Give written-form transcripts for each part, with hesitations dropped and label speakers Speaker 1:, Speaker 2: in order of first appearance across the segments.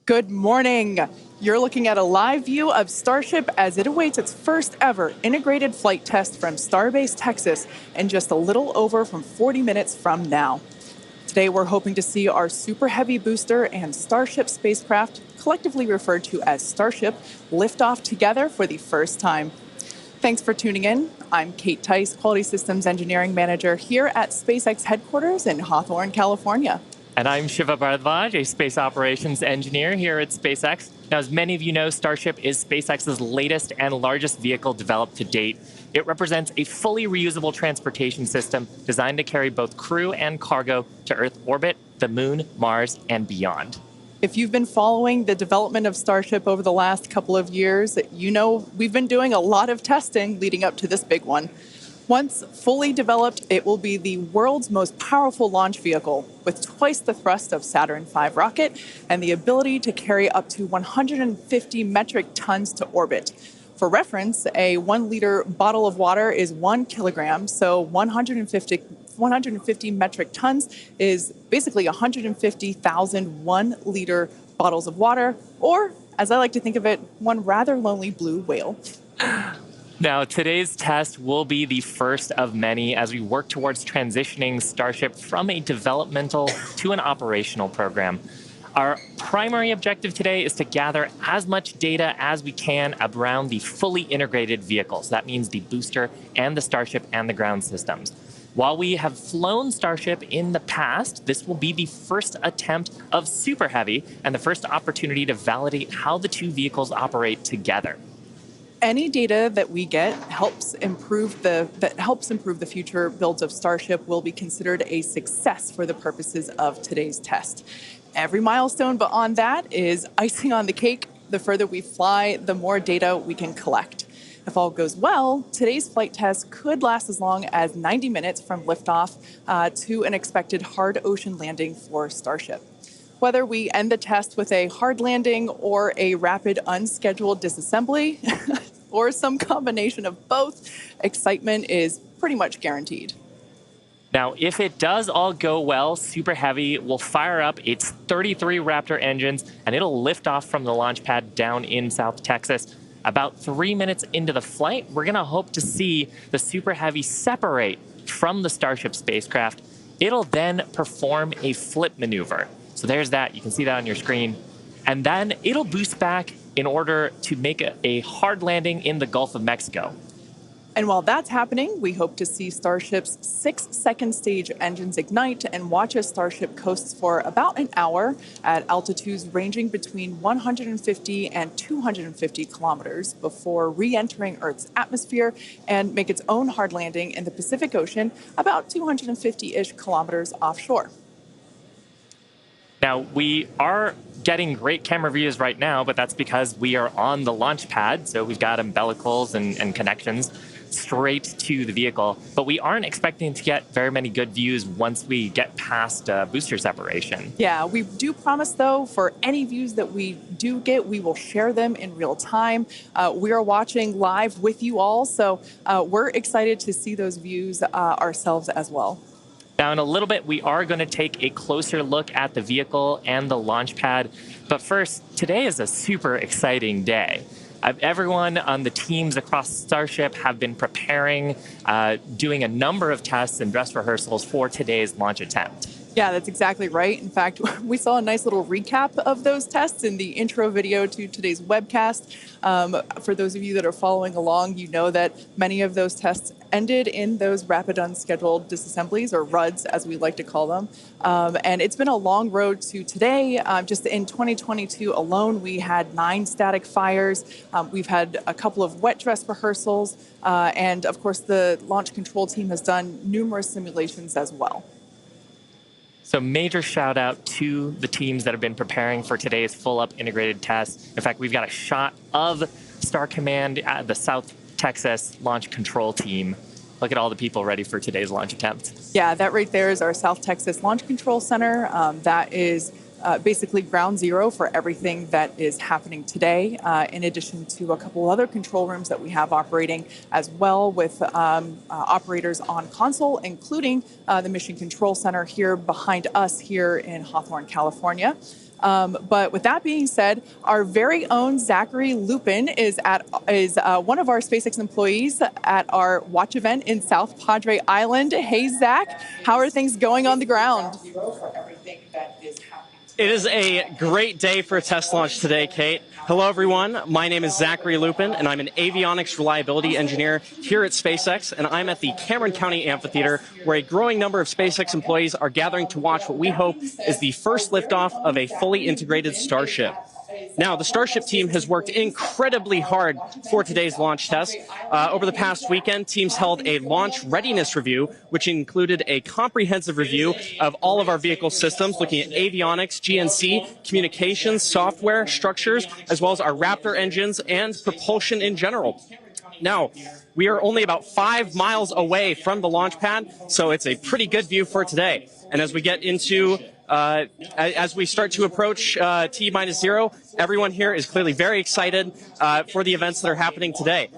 Speaker 1: Good morning. You're looking at a live view of Starship as it awaits its first ever integrated flight test from Starbase, Texas, in just a little over from 40 minutes from now. Today, we're hoping to see our Super Heavy booster and Starship spacecraft, collectively referred to as Starship, lift off together for the first time. Thanks for tuning in. I'm Kate Tice, Quality Systems Engineering Manager here at SpaceX headquarters in Hawthorne, California.
Speaker 2: And I'm Shiva Bharadwaj, a space operations engineer here at SpaceX. Now, as many of you know, Starship is SpaceX's latest and largest vehicle developed to date. It represents a fully reusable transportation system designed to carry both crew and cargo to Earth orbit, the moon, Mars, and beyond.
Speaker 1: If you've been following the development of Starship over the last couple of years, you know we've been doing a lot of testing leading up to this big one. Once fully developed, it will be the world's most powerful launch vehicle, with twice the thrust of Saturn V rocket and the ability to carry up to 150 metric tons to orbit. For reference, a 1-liter bottle of water is 1 kilogram, so 150 metric tons is basically 150,000 1-liter bottles of water, or, as I like to think of it, one rather lonely blue whale.
Speaker 2: Now, today's test will be the first of many as we work towards transitioning Starship from a developmental to an operational program. Our primary objective today is to gather as much data as we can around the fully integrated vehicles. That means the booster and the Starship and the ground systems. While we have flown Starship in the past, this will be the first attempt of Super Heavy and the first opportunity to validate how the two vehicles operate together.
Speaker 1: Any data that we get helps improve the future builds of Starship will be considered a success for the purposes of today's test. Every milestone beyond that is icing on the cake. The further we fly, the more data we can collect. If all goes well, today's flight test could last as long as 90 minutes from liftoff to an expected hard ocean landing for Starship. Whether we end the test with a hard landing or a rapid unscheduled disassembly, or some combination of both, excitement is pretty much guaranteed.
Speaker 2: Now, if it does all go well, Super Heavy will fire up its 33 Raptor engines, and it'll lift off from the launch pad down in South Texas. About 3 minutes into the flight, we're going to hope to see the Super Heavy separate from the Starship spacecraft. It'll then perform a flip maneuver. So there's that. You can see that on your screen. And then it'll boost back in order to make a hard landing in the Gulf of Mexico.
Speaker 1: And while that's happening, we hope to see Starship's 6-second stage engines ignite and watch as Starship coasts for about an hour at altitudes ranging between 150 and 250 kilometers before re-entering Earth's atmosphere and make its own hard landing in the Pacific Ocean about 250-ish kilometers offshore.
Speaker 2: Now, we are getting great camera views right now, but that's because we are on the launch pad, so we've got umbilicals and connections straight to the vehicle. But we aren't expecting to get very many good views once we get past booster separation.
Speaker 1: Yeah, we do promise, though, for any views that we do get, we will share them in real time. We are watching live with you all, so we're excited to see those views ourselves as well.
Speaker 2: Now, in a little bit, we are going to take a closer look at the vehicle and the launch pad. But first, today is a super exciting day. Everyone on the teams across Starship have been preparing, doing a number of tests and dress rehearsals for today's launch attempt.
Speaker 1: Yeah, that's exactly right. In fact, we saw a nice little recap of those tests in the intro video to today's webcast. For those of you that are following along, you know that many of those tests ended in those rapid unscheduled disassemblies, or RUDs, as we like to call them. And it's been a long road to today. Just in 2022 alone, we had 9 static fires. We've had a couple of wet dress rehearsals. And of course, the launch control team has done numerous simulations as well.
Speaker 2: So major shout out to the teams that have been preparing for today's full up integrated test. In fact, we've got a shot of Star Command, the South Texas launch control team. Look at all the people ready for today's launch attempt.
Speaker 1: Yeah, that right there is our South Texas Launch Control Center. That is basically ground zero for everything that is happening today, in addition to a couple other control rooms that we have operating as well with operators on console, including the Mission Control Center here behind us here in Hawthorne, California. But with that being said, our very own Zachary Lupin is one of our SpaceX employees at our watch event in South Padre Island. Hey, Zach, how are things going on the ground?
Speaker 3: It is a great day for a test launch today, Kate. Hello, everyone. My name is Zachary Lupin, and I'm an avionics reliability engineer here at SpaceX, and I'm at the Cameron County Amphitheater, where a growing number of SpaceX employees are gathering to watch what we hope is the first liftoff of a fully integrated Starship. Now, the Starship team has worked incredibly hard for today's launch test. Over the past weekend, teams held a launch readiness review, which included a comprehensive review of all of our vehicle systems, looking at avionics, GNC, communications, software, structures, as well as our Raptor engines and propulsion in general. Now, we are only about 5 miles away from the launch pad, so it's a pretty good view for today. And as we get into as we start to approach T-0, everyone here is clearly very excited for the events that are happening today.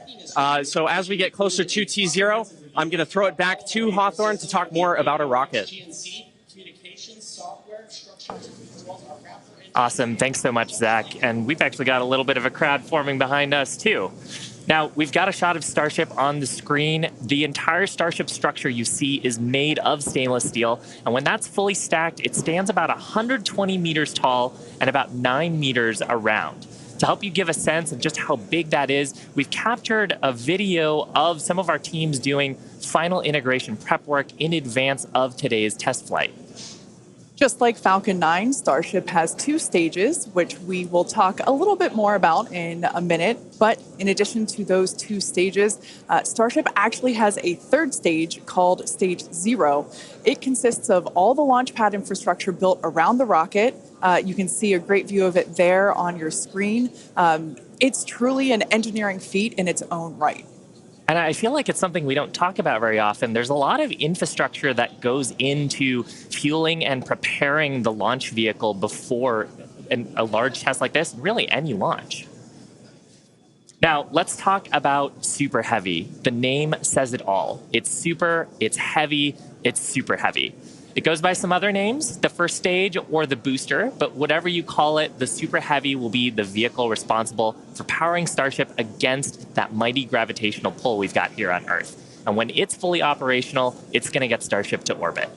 Speaker 3: So as we get closer to T-0, I'm going to throw it back to Hawthorne to talk more about our rocket.
Speaker 2: Awesome. Thanks so much, Zach. And we've actually got a little bit of a crowd forming behind us, too. Now, we've got a shot of Starship on the screen. The entire Starship structure you see is made of stainless steel. And when that's fully stacked, it stands about 120 meters tall and about 9 meters around. To help you give a sense of just how big that is, we've captured a video of some of our teams doing final integration prep work in advance of today's test flight.
Speaker 1: Just like Falcon 9, Starship has 2 stages, which we will talk a little bit more about in a minute. But in addition to those 2 stages, Starship actually has a 3rd stage called Stage 0. It consists of all the launch pad infrastructure built around the rocket. You can see a great view of it there on your screen. It's truly an engineering feat in its own right.
Speaker 2: And I feel like it's something we don't talk about very often. There's a lot of infrastructure that goes into fueling and preparing the launch vehicle before a large test like this, really any launch. Now, let's talk about Super Heavy. The name says it all. It's super, it's heavy, it's super heavy. It goes by some other names, the first stage or the booster, but whatever you call it, the Super Heavy will be the vehicle responsible for powering Starship against that mighty gravitational pull we've got here on Earth. And when it's fully operational, it's going to get Starship to orbit.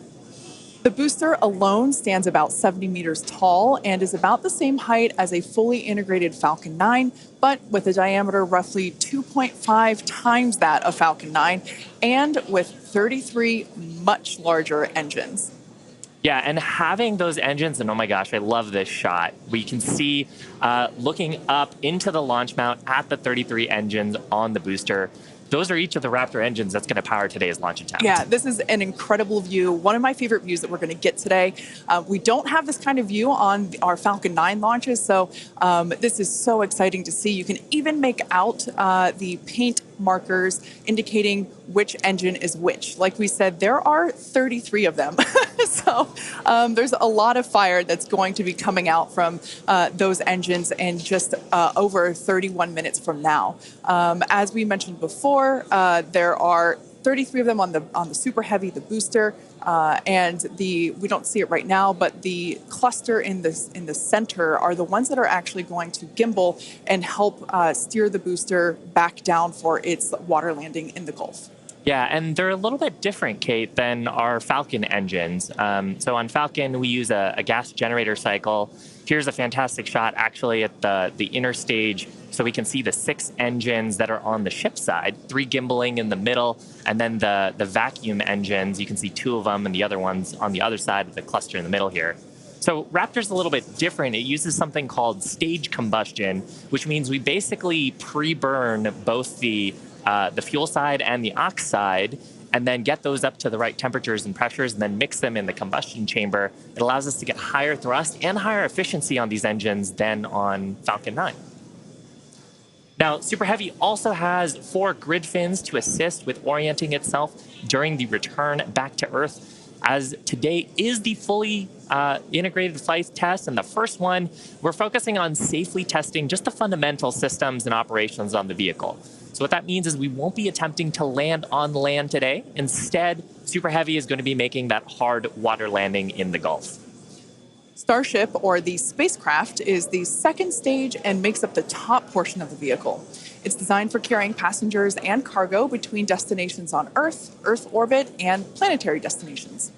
Speaker 1: The booster alone stands about 70 meters tall and is about the same height as a fully integrated Falcon 9, but with a diameter roughly 2.5 times that of Falcon 9 and with 33 much larger engines.
Speaker 2: Yeah, and having those engines, and oh my gosh, I love this shot. We can see looking up into the launch mount at the 33 engines on the booster. Those are each of the Raptor engines that's going to power today's launch attempt.
Speaker 1: Yeah, this is an incredible view. One of my favorite views that we're going to get today. We don't have this kind of view on our Falcon 9 launches, so this is so exciting to see. You can even make out the paint markers indicating which engine is which. Like we said, there are 33 of them. So there's a lot of fire that's going to be coming out from those engines in just over 31 minutes from now. As we mentioned before, there are 33 of them on the Super Heavy, the booster, and we don't see it right now, but the cluster in the center are the ones that are actually going to gimbal and help steer the booster back down for its water landing in the Gulf.
Speaker 2: Yeah, and they're a little bit different, Kate, than our Falcon engines. So on Falcon, we use a gas generator cycle. Here's a fantastic shot, actually, at the inner stage, so we can see the 6 engines that are on the ship side, 3 gimbaling in the middle, and then the vacuum engines. You can see 2 of them, and the other ones on the other side of the cluster in the middle here. So Raptor's a little bit different. It uses something called stage combustion, which means we basically pre-burn both the fuel side and the aux side, and then get those up to the right temperatures and pressures, and then mix them in the combustion chamber. It allows us to get higher thrust and higher efficiency on these engines than on Falcon 9. Now, Super Heavy also has 4 grid fins to assist with orienting itself during the return back to Earth. As today is the fully integrated flight test and the first one, we're focusing on safely testing just the fundamental systems and operations on the vehicle. So what that means is we won't be attempting to land on land today. Instead, Super Heavy is going to be making that hard water landing in the Gulf.
Speaker 1: Starship, or the spacecraft, is the second stage and makes up the top portion of the vehicle. It's designed for carrying passengers and cargo between destinations on Earth, Earth orbit, and planetary destinations.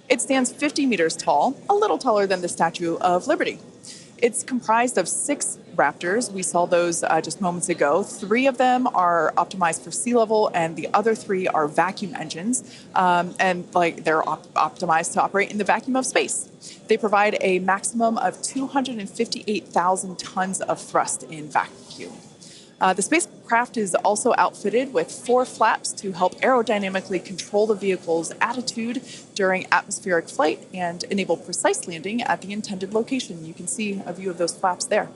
Speaker 1: It stands 50 meters tall, a little taller than the Statue of Liberty. It's comprised of 6 Raptors. We saw those just moments ago. 3 of them are optimized for sea level, and the other 3 are vacuum engines, and they're optimized to operate in the vacuum of space. They provide a maximum of 258,000 tons of thrust in vacuum. The spacecraft is also outfitted with 4 flaps to help aerodynamically control the vehicle's attitude during atmospheric flight and enable precise landing at the intended location. You can see a view of those flaps there.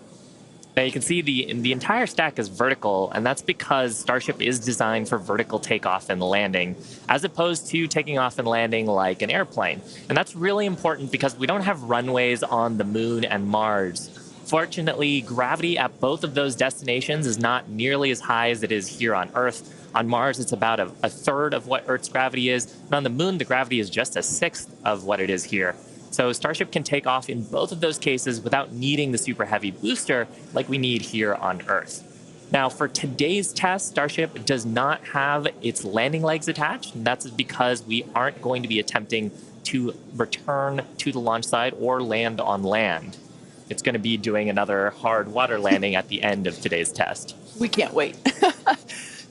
Speaker 2: Now you can see the entire stack is vertical, and that's because Starship is designed for vertical takeoff and landing, as opposed to taking off and landing like an airplane. And that's really important because we don't have runways on the Moon and Mars. Fortunately, gravity at both of those destinations is not nearly as high as it is here on Earth. On Mars, it's about a third of what Earth's gravity is. And on the Moon, the gravity is just a sixth of what it is here. So Starship can take off in both of those cases without needing the super heavy booster like we need here on Earth. Now, for today's test, Starship does not have its landing legs attached, and that's because we aren't going to be attempting to return to the launch site or land on land. It's going to be doing another hard water landing at the end of today's test.
Speaker 1: We can't wait.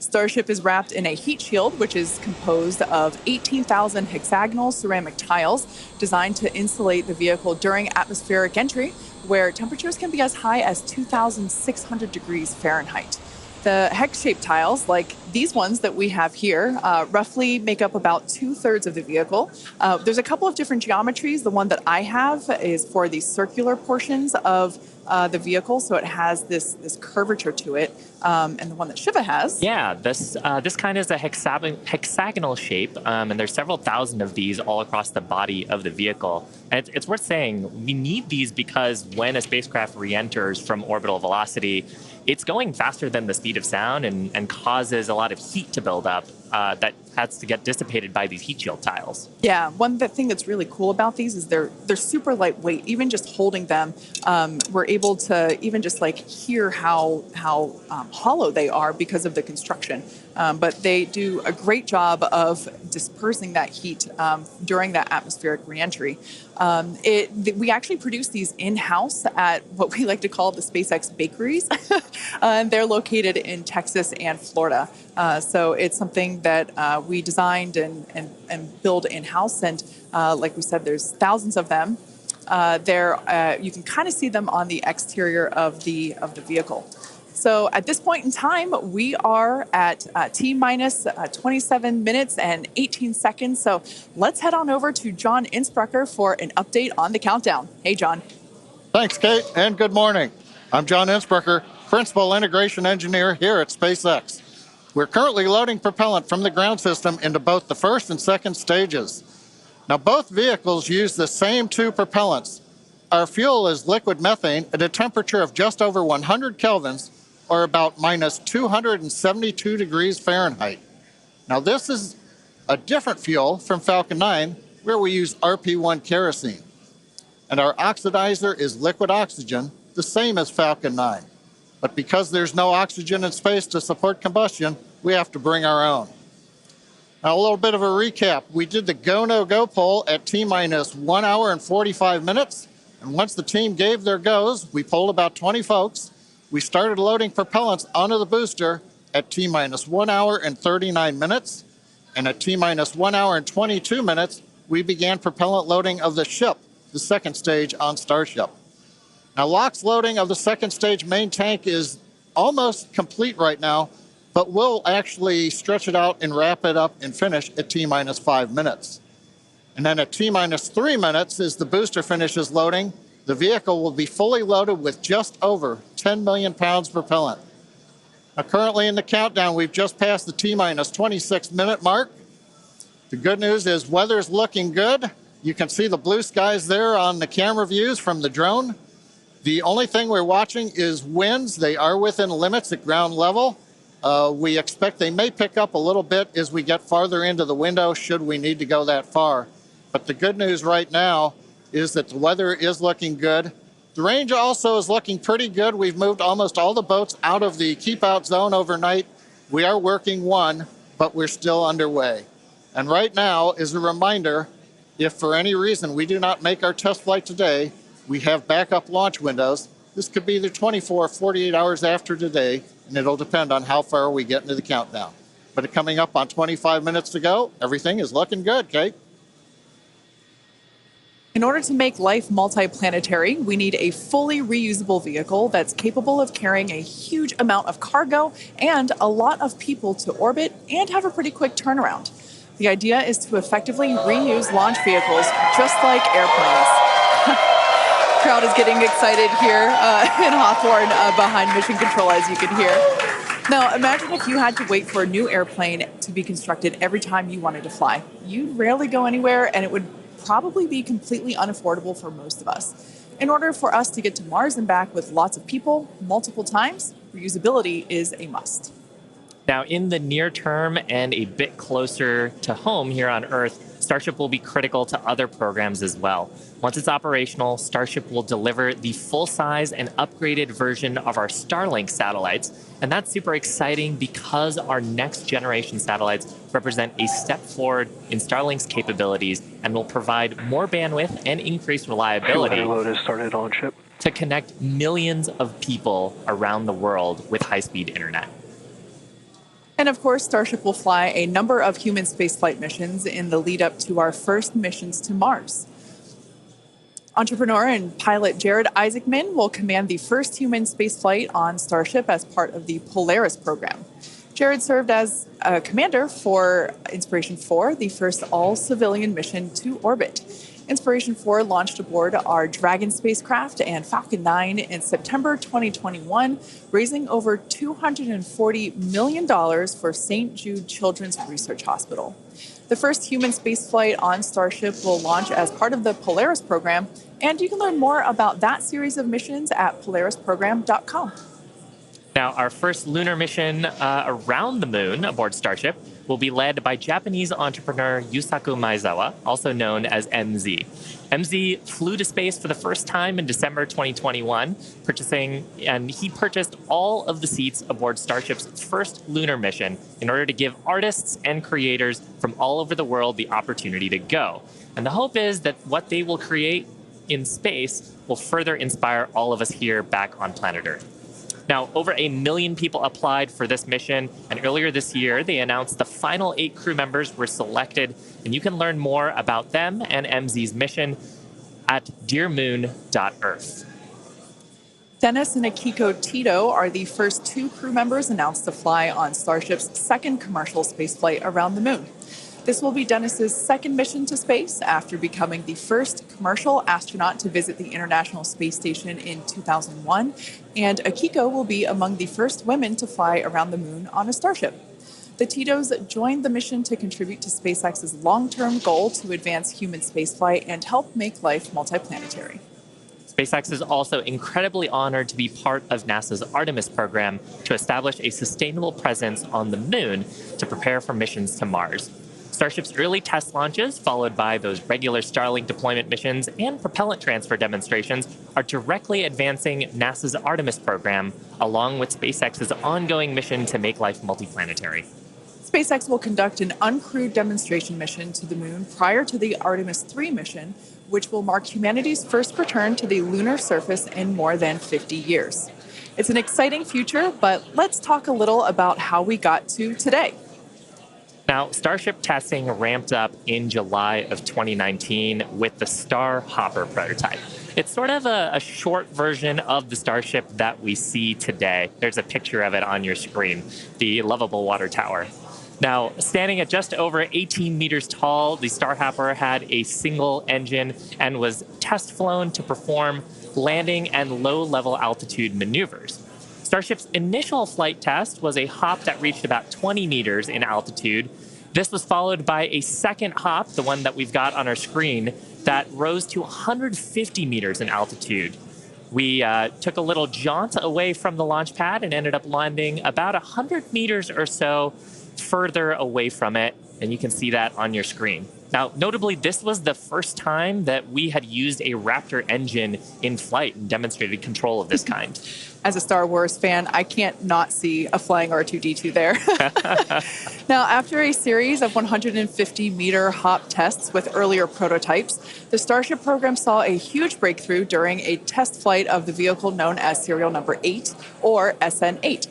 Speaker 1: Starship is wrapped in a heat shield, which is composed of 18,000 hexagonal ceramic tiles designed to insulate the vehicle during atmospheric entry, where temperatures can be as high as 2,600 degrees Fahrenheit. The hex-shaped tiles, like these ones that we have here, roughly make up about 2/3 of the vehicle. There's a couple of different geometries. The one that I have is for the circular portions of the vehicle, so it has this curvature to it, and the one that Shiva has.
Speaker 2: Yeah, this kind is a hexagonal shape, and there's several thousand of these all across the body of the vehicle. And it's worth saying we need these because when a spacecraft re-enters from orbital velocity, it's going faster than the speed of sound and causes a lot of heat to build up that has to get dissipated by these heat shield tiles.
Speaker 1: Yeah, one thing that's really cool about these is they're super lightweight. Even just holding them, we're able to even just like hear how hollow they are because of the construction. But they do a great job of dispersing that heat during that atmospheric reentry. We actually produce these in-house at what we like to call the SpaceX bakeries. And they're located in Texas and Florida. So it's something that we designed and build in-house. And like we said, there's thousands of them. You can kind of see them on the exterior of the vehicle. So at this point in time, we are at T-minus 27 minutes and 18 seconds. So let's head on over to John Innsbrucker for an update on the countdown. Hey, John.
Speaker 4: Thanks, Kate, and good morning. I'm John Innsbrucker, Principal Integration Engineer here at SpaceX. We're currently loading propellant from the ground system into both the first and second stages. Now, both vehicles use the same 2 propellants. Our fuel is liquid methane at a temperature of just over 100 kelvins, or about minus 272 degrees Fahrenheit. Now, this is a different fuel from Falcon 9, where we use RP1 kerosene. And our oxidizer is liquid oxygen, the same as Falcon 9. But because there's no oxygen in space to support combustion, we have to bring our own. Now, a little bit of a recap. We did the go, no go poll at T-minus 1 hour and 45 minutes. And once the team gave their goes, we polled about 20 folks. We started loading propellants onto the booster at T-minus 1 hour and 39 minutes. And at T-minus 1 hour and 22 minutes, we began propellant loading of the ship, the second stage on Starship. Now, LOX loading of the second stage main tank is almost complete right now, but we'll actually stretch it out and wrap it up and finish at T-minus 5 minutes. And then at T-minus 3 minutes, as the booster finishes loading, the vehicle will be fully loaded with just over 10 million pounds propellant. Now, currently in the countdown, we've just passed the T-minus 26 minute mark. The good news is weather's looking good. You can see the blue skies there on the camera views from the drone. The only thing we're watching is winds. They are within limits at ground level. We expect they may pick up a little bit as we get farther into the window should we need to go that far. But the good news right now is that the weather is looking good. The range also is looking pretty good. We've moved almost all the boats out of the keep out zone overnight. We are working one, but we're still underway. And right now is a reminder, if for any reason we do not make our test flight today, we have backup launch windows. This could be either 24 or 48 hours after today, and it'll depend on how far we get into the countdown. But coming up on 25 minutes to go, everything is looking good, Kate.
Speaker 1: In order to make life multiplanetary, we need a fully reusable vehicle that's capable of carrying a huge amount of cargo and a lot of people to orbit and have a pretty quick turnaround. The idea is to effectively reuse launch vehicles just like airplanes. Crowd is getting excited here in Hawthorne behind Mission Control, as you can hear. Now, imagine if you had to wait for a new airplane to be constructed every time you wanted to fly. You'd rarely go anywhere, and it would probably be completely unaffordable for most of us. In order for us to get to Mars and back with lots of people, multiple times, reusability is a must.
Speaker 2: Now, in the near term and a bit closer to home here on Earth, Starship will be critical to other programs as well. Once it's operational, Starship will deliver the full-size and upgraded version of our Starlink satellites. And that's super exciting because our next generation satellites represent a step forward in Starlink's capabilities and will provide more bandwidth and increased reliability to connect millions of people around the world with high-speed internet.
Speaker 1: And of course, Starship will fly a number of human spaceflight missions in the lead up to our first missions to Mars. Entrepreneur and pilot Jared Isaacman will command the first human spaceflight on Starship as part of the Polaris program. Jared served as a commander for Inspiration 4, the first all-civilian mission to orbit. Inspiration 4 launched aboard our Dragon spacecraft and Falcon 9 in September 2021, raising over $240 million for St. Jude Children's Research Hospital. The first human spaceflight on Starship will launch as part of the Polaris program, and you can learn more about that series of missions at polarisprogram.com.
Speaker 2: Now, our first lunar mission around the moon aboard Starship will be led by Japanese entrepreneur Yusaku Maezawa, also known as MZ. MZ flew to space for the first time in December 2021, and he purchased all of the seats aboard Starship's first lunar mission in order to give artists and creators from all over the world the opportunity to go. And the hope is that what they will create in space will further inspire all of us here back on planet Earth. Now, over 1 million people applied for this mission, and earlier this year, they announced the final 8 crew members were selected, and you can learn more about them and MZ's mission at dearmoon.earth.
Speaker 1: Dennis and Akiko Tito are the first 2 crew members announced to fly on Starship's second commercial spaceflight around the moon. This will be Dennis's second mission to space after becoming the first commercial astronaut to visit the International Space Station in 2001, and Akiko will be among the first women to fly around the moon on a Starship. The Titos joined the mission to contribute to SpaceX's long-term goal to advance human spaceflight and help make life multiplanetary.
Speaker 2: SpaceX is also incredibly honored to be part of NASA's Artemis program to establish a sustainable presence on the moon to prepare for missions to Mars. Starship's early test launches, followed by those regular Starlink deployment missions and propellant transfer demonstrations, are directly advancing NASA's Artemis program, along with SpaceX's ongoing mission to make life multiplanetary.
Speaker 1: SpaceX will conduct an uncrewed demonstration mission to the moon prior to the Artemis 3 mission, which will mark humanity's first return to the lunar surface in more than 50 years. It's an exciting future, but let's talk a little about how we got to today.
Speaker 2: Now, Starship testing ramped up in July of 2019 with the Star Hopper prototype. It's sort of a short version of the Starship that we see today. There's a picture of it on your screen, the lovable water tower. Now, standing at just over 18 meters tall, the Star Hopper had a single engine and was test flown to perform landing and low-level altitude maneuvers. Starship's initial flight test was a hop that reached about 20 meters in altitude, This was followed by a second hop, the one that we've got on our screen, that rose to 150 meters in altitude. We took a little jaunt away from the launch pad and ended up landing about 100 meters or so further away from it, and you can see that on your screen. Now, notably, this was the first time that we had used a Raptor engine in flight and demonstrated control of this kind.
Speaker 1: As a Star Wars fan, I can't not see a flying R2-D2 there. Now, after a series of 150-meter hop tests with earlier prototypes, the Starship program saw a huge breakthrough during a test flight of the vehicle known as serial number 8, or SN8.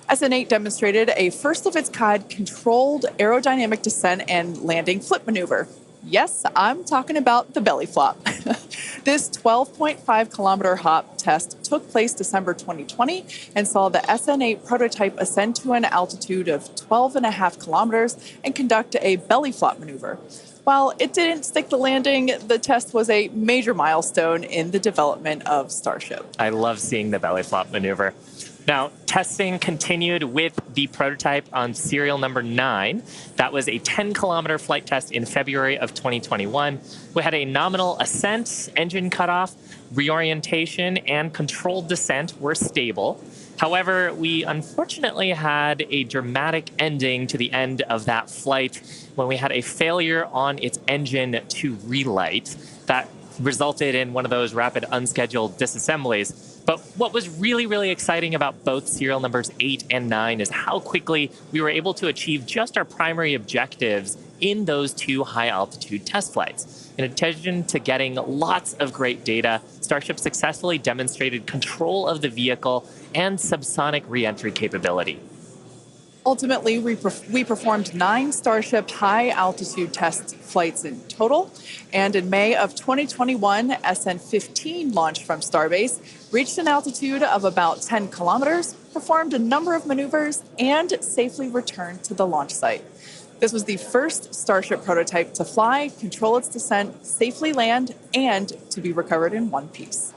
Speaker 1: SN8 demonstrated a first-of-its-kind controlled aerodynamic descent and landing flip maneuver. Yes, I'm talking about the belly flop. This 12.5-kilometer hop test took place December 2020 and saw the SN8 prototype ascend to an altitude of 12.5 kilometers and conduct a belly flop maneuver. While it didn't stick the landing, the test was a major milestone in the development of Starship.
Speaker 2: I love seeing the belly flop maneuver. Now, testing continued with the prototype on serial number 9. That was a 10-kilometer flight test in February of 2021. We had a nominal ascent, engine cutoff, reorientation, and controlled descent were stable. However, we unfortunately had a dramatic ending to the end of that flight when we had a failure on its engine to relight. That resulted in one of those rapid unscheduled disassemblies. But what was really, really exciting about both serial numbers 8 and 9 is how quickly we were able to achieve just our primary objectives in those 2 high-altitude test flights. In addition to getting lots of great data, Starship successfully demonstrated control of the vehicle and subsonic re-entry capability.
Speaker 1: Ultimately, we performed 9 Starship high-altitude test flights in total, and in May of 2021, SN15 launched from Starbase, reached an altitude of about 10 kilometers, performed a number of maneuvers, and safely returned to the launch site. This was the first Starship prototype to fly, control its descent, safely land, and to be recovered in one piece.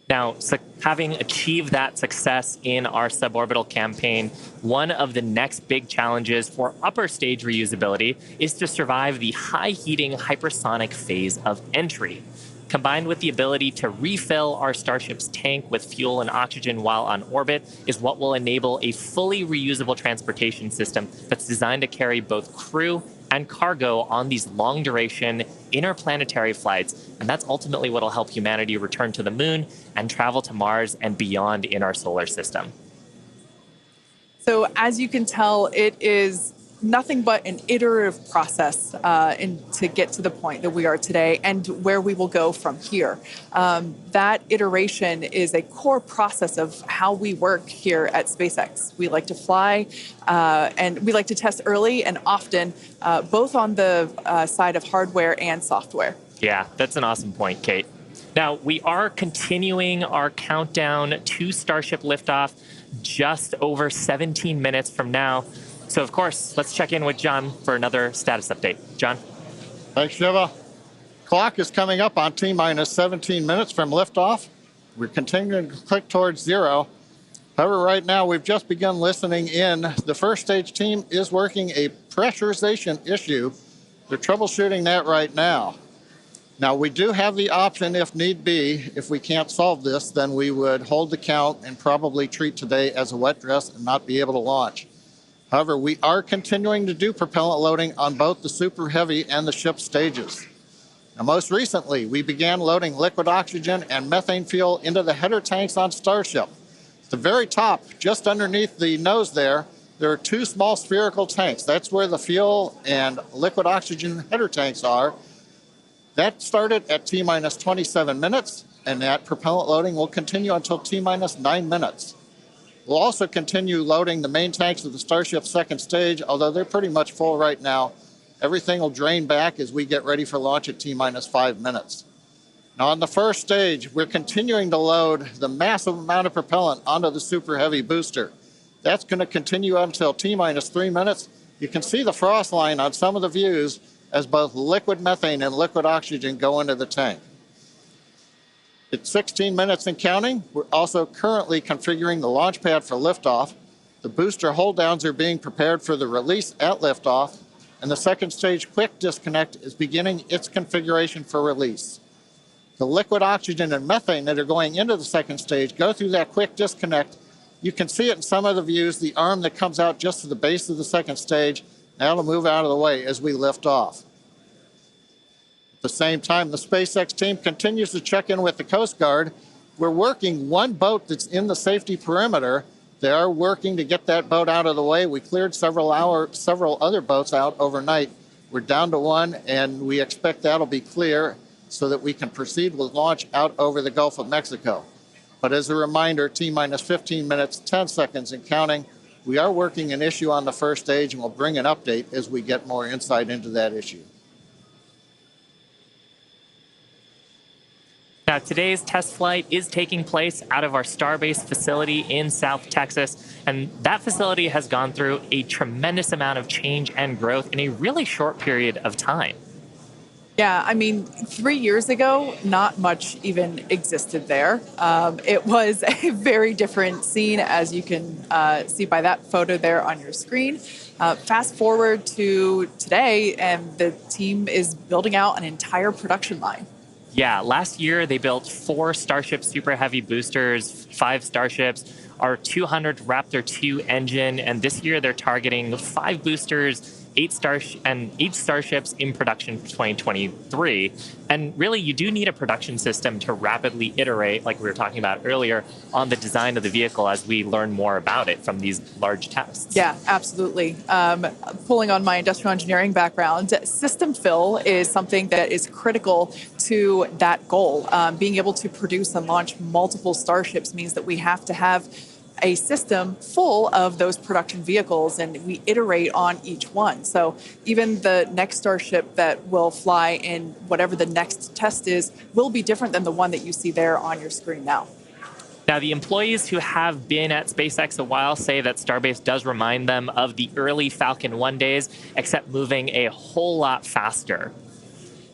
Speaker 2: Now, having achieved that success in our suborbital campaign, one of the next big challenges for upper stage reusability is to survive the high heating hypersonic phase of entry. Combined with the ability to refill our Starship's tank with fuel and oxygen while on orbit is what will enable a fully reusable transportation system that's designed to carry both crew and cargo on these long-duration interplanetary flights, and that's ultimately what will help humanity return to the moon and travel to Mars and beyond in our solar system.
Speaker 1: So as you can tell, it is nothing but an iterative process to get to the point that we are today and where we will go from here. That iteration is a core process of how we work here at SpaceX. We like to fly and we like to test early and often, both on the side of hardware and software.
Speaker 2: Yeah, that's an awesome point, Kate. Now, we are continuing our countdown to Starship liftoff just over 17 minutes from now. So, of course, let's check in with John for another status update. John?
Speaker 4: Thanks, Shiva. Clock is coming up on T-minus 17 minutes from liftoff. We're continuing to click towards 0. However, right now, we've just begun listening in. The first stage team is working a pressurization issue. They're troubleshooting that right now. Now, we do have the option, if need be, if we can't solve this, then we would hold the count and probably treat today as a wet dress and not be able to launch. However, we are continuing to do propellant loading on both the Super Heavy and the ship stages. Now, most recently, we began loading liquid oxygen and methane fuel into the header tanks on Starship. At the very top, just underneath the nose there are 2 small spherical tanks. That's where the fuel and liquid oxygen header tanks are. That started at T-minus 27 minutes, and that propellant loading will continue until T-minus 9 minutes. We'll also continue loading the main tanks of the Starship second stage, although they're pretty much full right now. Everything will drain back as we get ready for launch at T-minus 5 minutes. Now, on the first stage, we're continuing to load the massive amount of propellant onto the Super Heavy booster. That's going to continue until T-minus 3 minutes. You can see the frost line on some of the views as both liquid methane and liquid oxygen go into the tank. It's 16 minutes and counting. We're also currently configuring the launch pad for liftoff. The booster hold downs are being prepared for the release at liftoff, and the second stage quick disconnect is beginning its configuration for release. The liquid oxygen and methane that are going into the second stage go through that quick disconnect. You can see it in some of the views, the arm that comes out just to the base of the second stage, that'll move out of the way as we lift off. At the same time, the SpaceX team continues to check in with the Coast Guard. We're working one boat that's in the safety perimeter. They are working to get that boat out of the way. We cleared several other boats out overnight. We're down to one, and we expect that'll be clear so that we can proceed with launch out over the Gulf of Mexico. But as a reminder, T-minus 15 minutes, 10 seconds and counting. We are working an issue on the first stage, and we'll bring an update as we get more insight into that issue.
Speaker 2: Now, today's test flight is taking place out of our Starbase facility in South Texas, and that facility has gone through a tremendous amount of change and growth in a really short period of time.
Speaker 1: Yeah, I mean, 3 years ago, not much even existed there. It was a very different scene, as you can see by that photo there on your screen. Fast forward to today, and the team is building out an entire production line.
Speaker 2: Yeah, last year they built 4 Starship Super Heavy boosters, 5 Starships, our 200 Raptor 2 engine, and this year they're targeting 5 boosters, 8 Starships in production for 2023. And really, you do need a production system to rapidly iterate, like we were talking about earlier, on the design of the vehicle as we learn more about it from these large tests.
Speaker 1: Yeah, absolutely. Pulling on my industrial engineering background, system fill is something that is critical to that goal. Being able to produce and launch multiple Starships means that we have to have a system full of those production vehicles, and we iterate on each one. So even the next Starship that will fly in whatever the next test is will be different than the one that you see there on your screen now.
Speaker 2: Now, the employees who have been at SpaceX a while say that Starbase does remind them of the early Falcon 1 days, except moving a whole lot faster.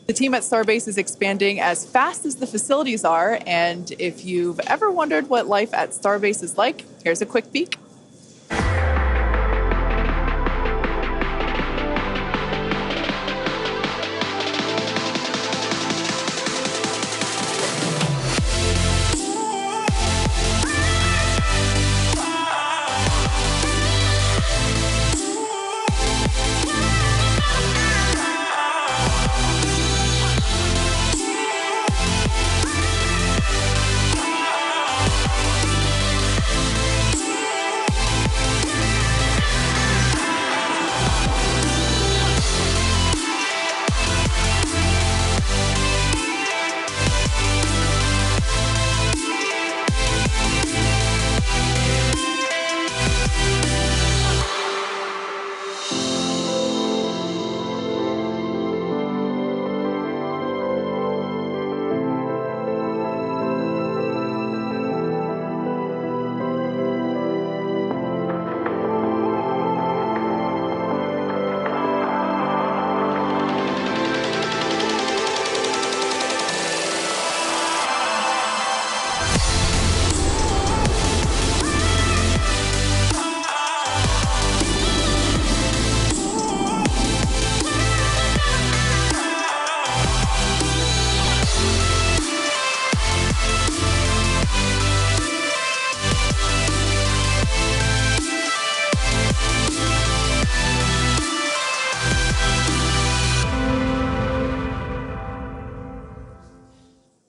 Speaker 1: The team at Starbase is expanding as fast as the facilities are, and if you've ever wondered what life at Starbase is like, here's a quick peek.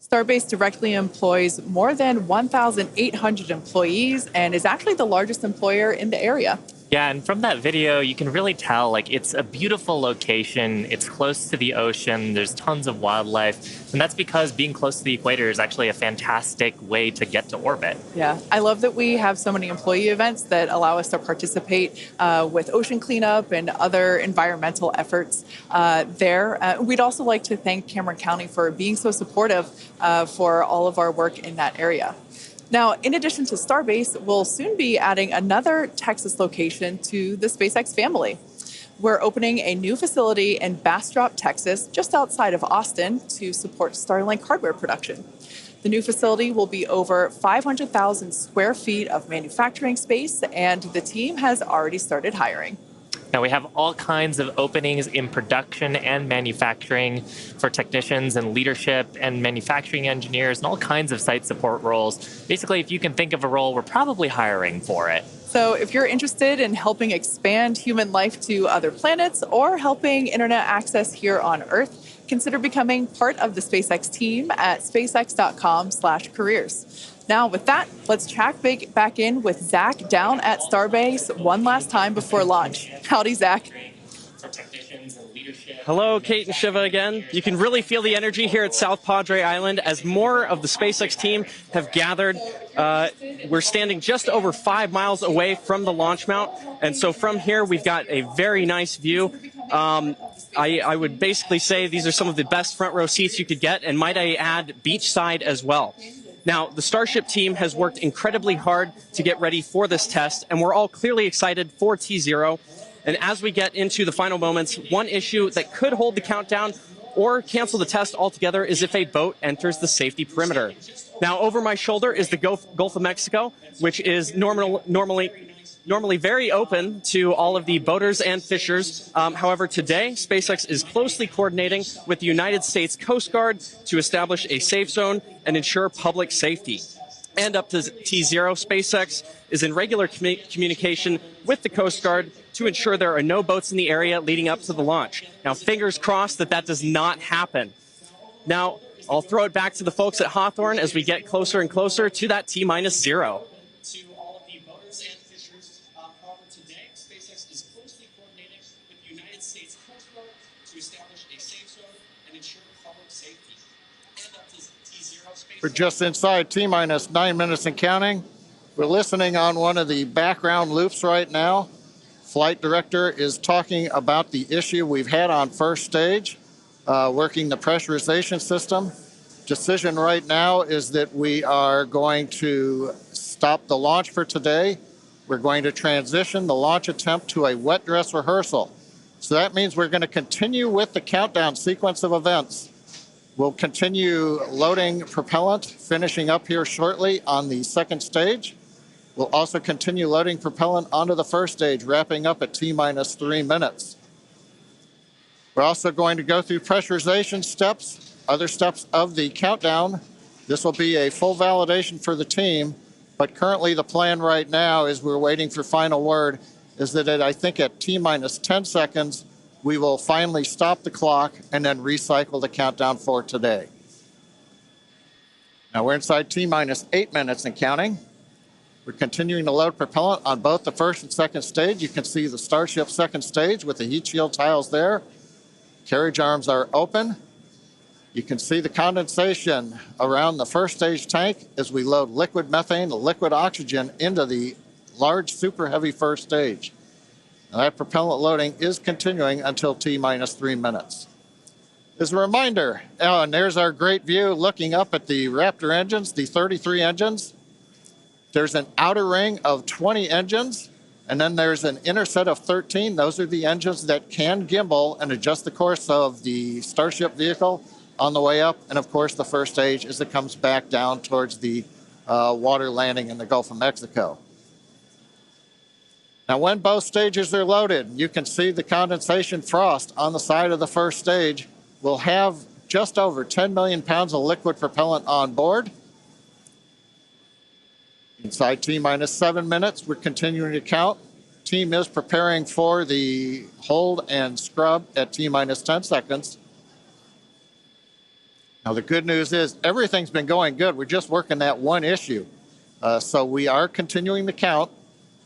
Speaker 1: Starbase directly employs more than 1,800 employees and is actually the largest employer in the area.
Speaker 2: Yeah, and from that video, you can really tell, like, it's a beautiful location. It's close to the ocean. There's tons of wildlife. And that's because being close to the equator is actually a fantastic way to get to orbit.
Speaker 1: Yeah, I love that we have so many employee events that allow us to participate with ocean cleanup and other environmental efforts there. We'd also like to thank Cameron County for being so supportive for all of our work in that area. Now, in addition to Starbase, we'll soon be adding another Texas location to the SpaceX family. We're opening a new facility in Bastrop, Texas, just outside of Austin, to support Starlink hardware production. The new facility will be over 500,000 square feet of manufacturing space, and the team has already started hiring.
Speaker 2: Now, we have all kinds of openings in production and manufacturing for technicians and leadership and manufacturing engineers and all kinds of site support roles. Basically, if you can think of a role, we're probably hiring for it.
Speaker 1: So if you're interested in helping expand human life to other planets or helping internet access here on Earth, consider becoming part of the SpaceX team at spacex.com/careers. Now, with that, let's check back in with Zach down at Starbase one last time before launch. Howdy, Zach.
Speaker 3: Hello, Kate and Shiva again. You can really feel the energy here at South Padre Island as more of the SpaceX team have gathered. We're standing just over 5 miles away from the launch mount, and so from here we've got a very nice view. I would basically say these are some of the best front row seats you could get, and might I add, beachside as well. Now, the Starship team has worked incredibly hard to get ready for this test, and we're all clearly excited for T0. And as we get into the final moments, one issue that could hold the countdown or cancel the test altogether is if a boat enters the safety perimeter. Now, over my shoulder is the Gulf of Mexico, which is normally very open to all of the boaters and fishers. However, today, SpaceX is closely coordinating with the United States Coast Guard to establish a safe zone and ensure public safety. And up to T0, SpaceX is in regular communication with the Coast Guard to ensure there are no boats in the area leading up to the launch. Now, fingers crossed that does not happen. Now, I'll throw it back to the folks at Hawthorne as we get closer and closer to that T-0. To all of the boaters and fishers, however, today, SpaceX is closely coordinating with the United States Coast Guard to establish a safe zone and ensure public safety. And up to T0, SpaceX.
Speaker 4: We're just inside T-9 minutes and counting. We're listening on one of the background loops right now. Flight director is talking about the issue we've had on first stage, working the pressurization system. Decision right now is that we are going to stop the launch for today. We're going to transition the launch attempt to a wet dress rehearsal. So that means we're going to continue with the countdown sequence of events. We'll continue loading propellant, finishing up here shortly on the second stage. We'll also continue loading propellant onto the first stage, wrapping up at T-3 minutes. We're also going to go through pressurization steps, other steps of the countdown. This will be a full validation for the team, but currently the plan right now is we're waiting for final word, is that I think at T-10 seconds, we will finally stop the clock and then recycle the countdown for today. Now we're inside T-8 minutes and counting. We're continuing to load propellant on both the first and second stage. You can see the Starship second stage with the heat shield tiles there. Carriage arms are open. You can see the condensation around the first stage tank as we load liquid methane, liquid oxygen into the large super heavy first stage. Now that propellant loading is continuing until T-3 minutes. As a reminder, and there's our great view looking up at the Raptor engines, the 33 engines. There's an outer ring of 20 engines, and then there's an inner set of 13. Those are the engines that can gimbal and adjust the course of the Starship vehicle on the way up. And of course, the first stage as it comes back down towards the water landing in the Gulf of Mexico. Now, when both stages are loaded, you can see the condensation frost on the side of the first stage. We'll have just over 10 million pounds of liquid propellant on board. Inside T-7 minutes, we're continuing to count. Team is preparing for the hold and scrub at T-10 seconds. Now, the good news is everything's been going good. We're just working that one issue. So we are continuing to count.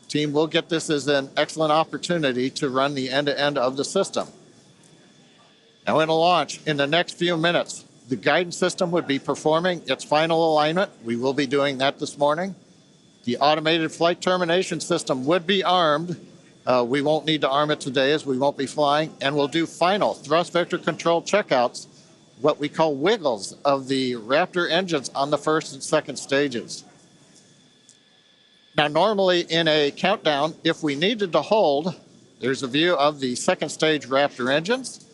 Speaker 4: Team will get this as an excellent opportunity to run the end-to-end of the system. Now, in a launch, in the next few minutes, the guidance system would be performing its final alignment. We will be doing that this morning. The automated flight termination system would be armed. We won't need to arm it today as we won't be flying. And we'll do final thrust vector control checkouts, what we call wiggles of the Raptor engines on the first and second stages. Now, normally in a countdown, if we needed to hold, there's a view of the second stage Raptor engines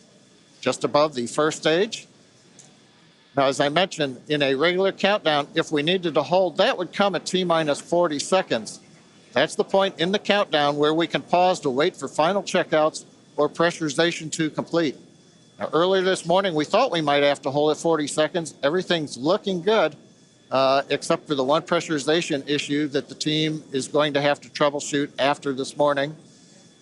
Speaker 4: just above the first stage. Now, as I mentioned, in a regular countdown, if we needed to hold, that would come at T-40 seconds. That's the point in the countdown where we can pause to wait for final checkouts or pressurization to complete. Now, earlier this morning, we thought we might have to hold it 40 seconds. Everything's looking good, except for the one pressurization issue that the team is going to have to troubleshoot after this morning.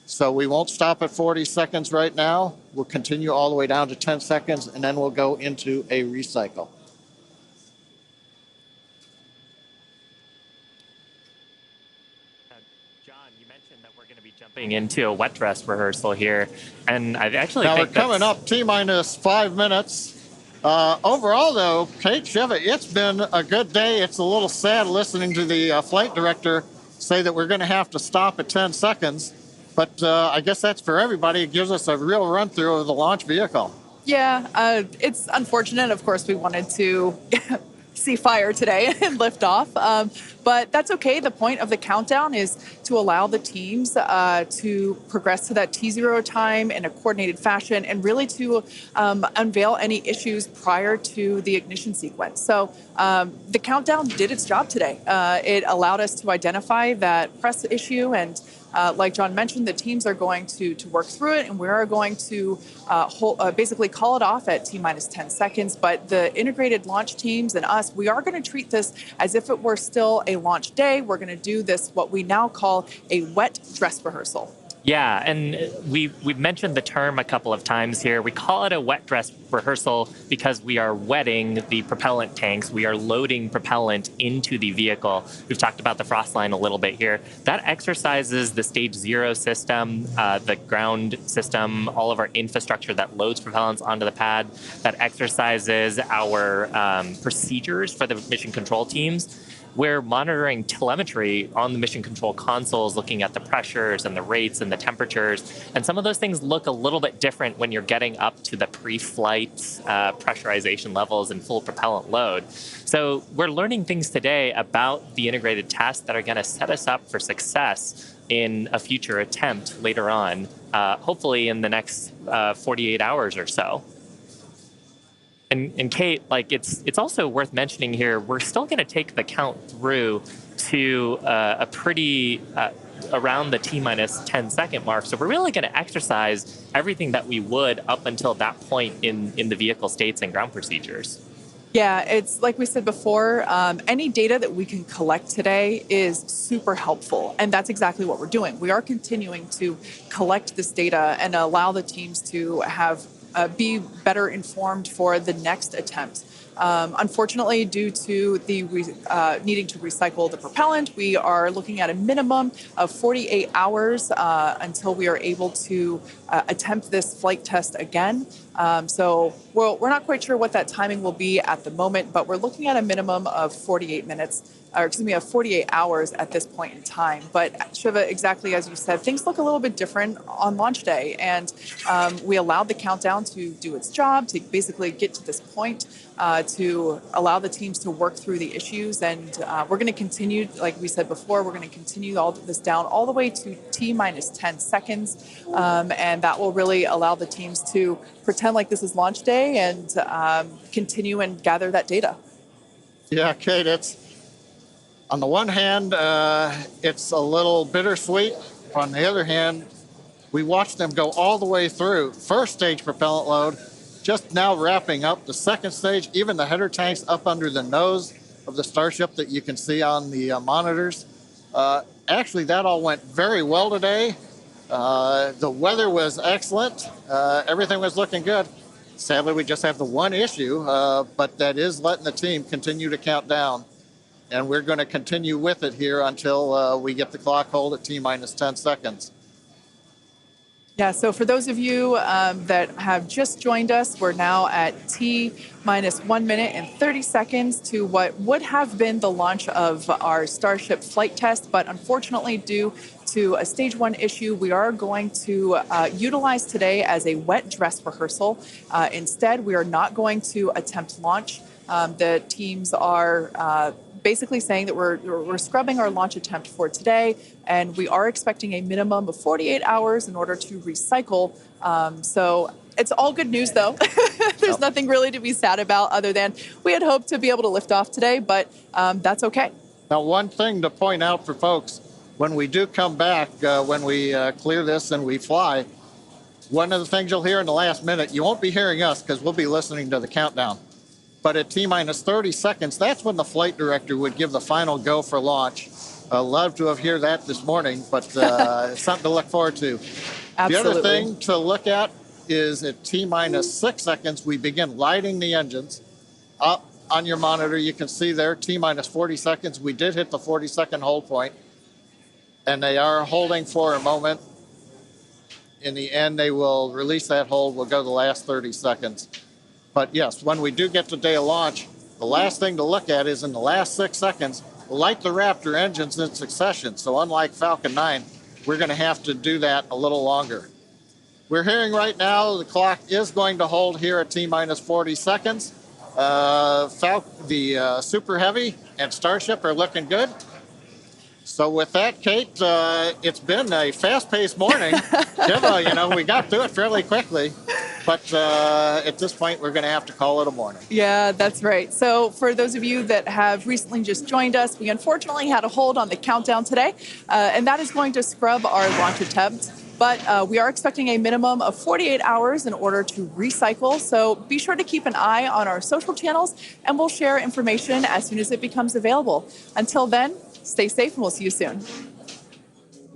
Speaker 4: So we won't stop at 40 seconds right now. We'll continue all the way down to 10 seconds, and then we'll go into a recycle.
Speaker 2: John, you mentioned that we're going to be jumping into a wet dress rehearsal here, and I actually
Speaker 4: now
Speaker 2: think
Speaker 4: we're coming up T-minus 5 minutes. Overall, though, Kate Shiva, it's been a good day. It's a little sad listening to the flight director say that we're going to have to stop at 10 seconds. But I guess that's for everybody. It gives us a real run-through of the launch vehicle.
Speaker 1: Yeah, it's unfortunate. Of course, we wanted to see fire today and lift off. But that's okay. The point of the countdown is to allow the teams to progress to that T0 time in a coordinated fashion and really to unveil any issues prior to the ignition sequence. So the countdown did its job today. It allowed us to identify that press issue, and like John mentioned, the teams are going to work through it, and we are going to basically call it off at T-minus 10 seconds. But the integrated launch teams and us, we are going to treat this as if it were still a launch day. We're going to do this, what we now call a wet dress rehearsal.
Speaker 2: Yeah, and we've mentioned the term a couple of times here. We call it a wet dress rehearsal because we are wetting the propellant tanks. We are loading propellant into the vehicle. We've talked about the frost line a little bit here. That exercises the stage 0 system, the ground system, all of our infrastructure that loads propellants onto the pad. That exercises our procedures for the mission control teams. We're monitoring telemetry on the mission control consoles, looking at the pressures and the rates and the temperatures. And some of those things look a little bit different when you're getting up to the pre-flight pressurization levels and full propellant load. So we're learning things today about the integrated tests that are going to set us up for success in a future attempt later on, hopefully in the next 48 hours or so. And Kate, like it's also worth mentioning here, we're still going to take the count through to a pretty around the T-minus 10 second mark. So we're really going to exercise everything that we would up until that point in the vehicle states and ground procedures.
Speaker 1: Yeah, it's like we said before, any data that we can collect today is super helpful. And that's exactly what we're doing. We are continuing to collect this data and allow the teams to have be better informed for the next attempt. Unfortunately, due to the needing to recycle the propellant, we are looking at a minimum of 48 hours until we are able to attempt this flight test again. So we're not quite sure what that timing will be at the moment, but we're looking at a minimum of 48 minutes. Of 48 hours at this point in time. But Shiva, exactly as you said, things look a little bit different on launch day. And we allowed the countdown to do its job, to basically get to this point, to allow the teams to work through the issues. And we're going to continue, like we said before, we're going to continue all this down all the way to T-minus 10 seconds. And that will really allow the teams to pretend like this is launch day and continue and gather that data.
Speaker 4: Yeah, Kate, it's on the one hand, it's a little bittersweet. On the other hand, we watched them go all the way through. First stage propellant load, just now wrapping up. The second stage, even the header tanks up under the nose of the Starship that you can see on the monitors. Actually, that all went very well today. The weather was excellent. Everything was looking good. Sadly, we just have the one issue, but that is letting the team continue to count down. And we're going to continue with it here until we get the clock hold at T-minus 10 seconds.
Speaker 1: Yeah, so for those of you that have just joined us, we're now at T-minus 1 minute and 30 seconds to what would have been the launch of our Starship flight test. But unfortunately, due to a stage 1 issue, we are going to utilize today as a wet dress rehearsal. Instead, we are not going to attempt launch. The teams are basically saying that we're scrubbing our launch attempt for today, and we are expecting a minimum of 48 hours in order to recycle. So it's all good news, though. There's nothing really to be sad about other than we had hoped to be able to lift off today, but that's okay.
Speaker 4: Now, one thing to point out for folks, when we do come back, when we clear this and we fly, one of the things you'll hear in the last minute, you won't be hearing us because we'll be listening to the countdown. But at T-minus 30 seconds, that's when the flight director would give the final go for launch. Love to have heard that this morning, but something to look forward to.
Speaker 1: Absolutely.
Speaker 4: The other thing to look at is at T-minus 6 seconds, we begin lighting the engines. Up on your monitor, you can see there, T-minus 40 seconds. We did hit the 40-second hold point, and they are holding for a moment. In the end, they will release that hold. We'll go the last 30 seconds. But yes, when we do get to day of launch, the last thing to look at is in the last 6 seconds, light the Raptor engines in succession. So unlike Falcon 9, we're going to have to do that a little longer. We're hearing right now the clock is going to hold here at T-minus 40 seconds. The Super Heavy and Starship are looking good. So with that, Kate, it's been a fast-paced morning. We got through it fairly quickly. But at this point, we're going to have to call it a morning.
Speaker 1: Yeah, that's right. So for those of you that have recently just joined us, we unfortunately had a hold on the countdown today, and that is going to scrub our launch attempts. But we are expecting a minimum of 48 hours in order to recycle. So be sure to keep an eye on our social channels, and we'll share information as soon as it becomes available. Until then, stay safe, and we'll see you soon.